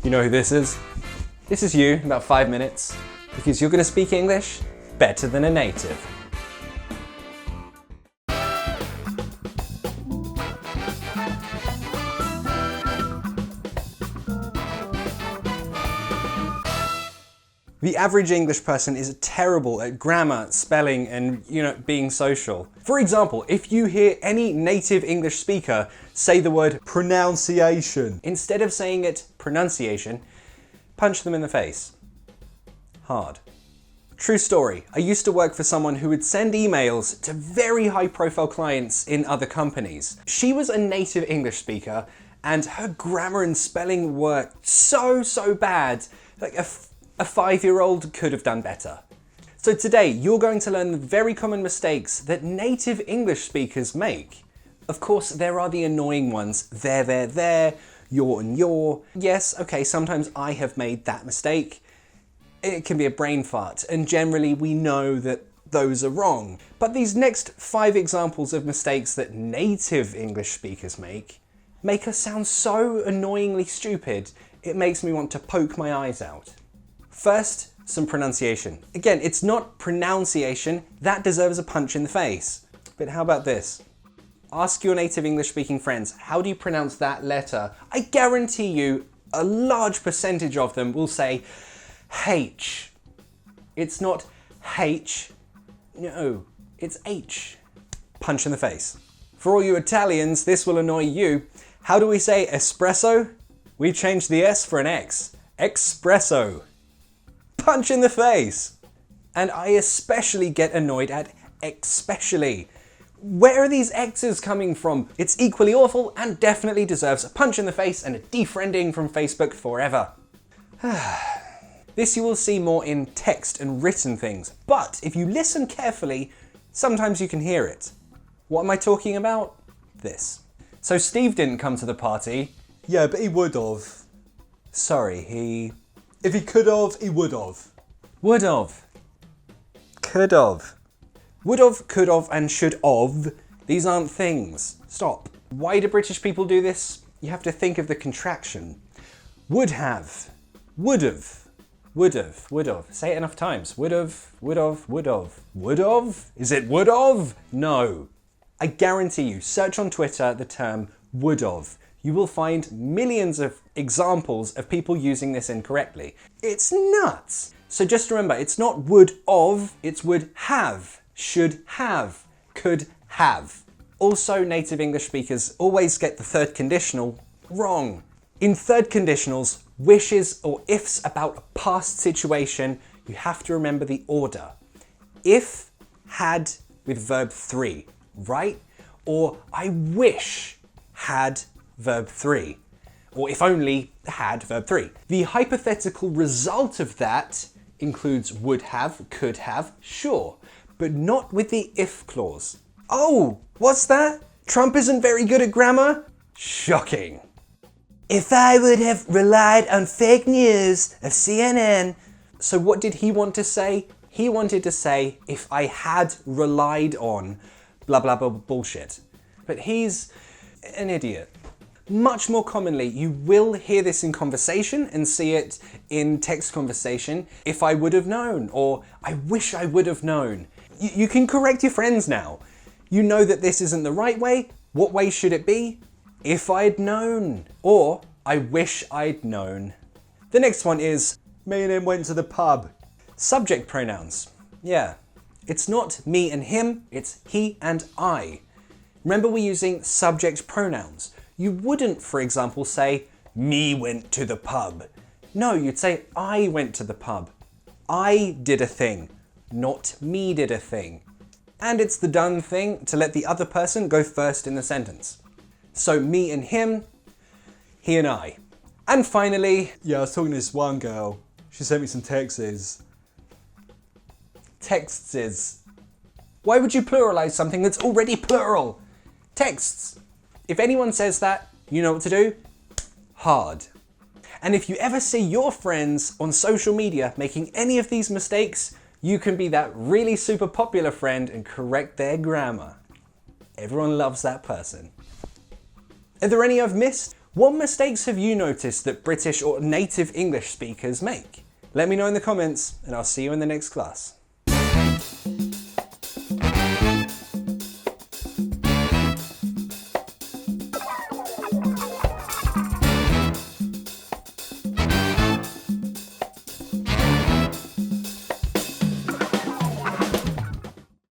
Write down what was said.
You know who this is? This is you in about 5 minutes, because you're going to speak English better than a native. The average English person is terrible at grammar, spelling, and, being social. For example, if you hear any native English speaker say the word pronunciation, instead of saying it pronunciation, punch them in the face. Hard. True story. I used to work for someone who would send emails to very high-profile clients in other companies. She was a native English speaker, and her grammar and spelling were so bad, like a 5-year-old could have done better. So today, you're going to learn the very common mistakes that native English speakers make. Of course, there are the annoying ones. There, your and your. Yes, okay, sometimes I have made that mistake. It can be a brain fart, and generally we know that those are wrong. But these next 5 examples of mistakes that native English speakers make us sound so annoyingly stupid, it makes me want to poke my eyes out. First, some pronunciation. Again, it's not pronunciation, that deserves a punch in the face. But how about this? Ask your native English speaking friends, how do you pronounce that letter? I guarantee you a large percentage of them will say H. It's not H, no, it's H. Punch in the face. For all you Italians, this will annoy you. How do we say espresso? We changed the S for an X. Espresso. Punch in the face. And I especially get annoyed at especially. Where are these X's coming from? It's equally awful and definitely deserves a punch in the face and a defriending from Facebook forever. This you will see more in text and written things, but if you listen carefully, sometimes you can hear it. What am I talking about? This. So Steve didn't come to the party. Yeah, but he would have. Sorry, If he could have, he would have. would have. Could have. Would have, could have, and should have. These aren't things. Stop. Why do British people do this? You have to think of the contraction. Would have. Would have. Would have. Would have. Say it enough times. Would have. Would have. Would have. Would have? Is it would have? No. I guarantee you, search on Twitter the term would have. You will find millions of examples of people using this incorrectly. It's nuts. So just remember, it's not would of, it's would have, should have, could have. Also, native English speakers always get the third conditional wrong. In third conditionals, wishes or ifs about a past situation, you have to remember the order. If, had with verb 3, right? Or I wish, had, verb 3. Or if only, had, verb 3. The hypothetical result of that includes would have, could have, sure, but not with the if clause. Oh, what's that? Trump isn't very good at grammar? Shocking. If I would have relied on fake news of CNN. So what did he want to say? He wanted to say, if I had relied on blah blah blah bullshit. But he's an idiot. Much more commonly, you will hear this in conversation and see it in text conversation. If I would have known, or I wish I would have known. You can correct your friends now. You know that this isn't the right way. What way should it be? If I'd known, or I wish I'd known. The next one is, Me and him went to the pub. subject pronouns. Yeah, it's not me and him, it's he and I. Remember, we're using subject pronouns. You wouldn't, for example, say, me went to the pub. No, you'd say, I went to the pub. I did a thing, not me did a thing. And it's the done thing to let the other person go first in the sentence. So me and him, he and I. And finally, Yeah, I was talking to this one girl. She sent me some texts. texts. Why would you pluralize something that's already plural? Texts. If anyone says that, you know what to do? Hard. And if you ever see your friends on social media making any of these mistakes, you can be that really super popular friend and correct their grammar. Everyone loves that person. Are there any I've missed? What mistakes have you noticed that British or native English speakers make? Let me know in the comments, and I'll see you in the next class.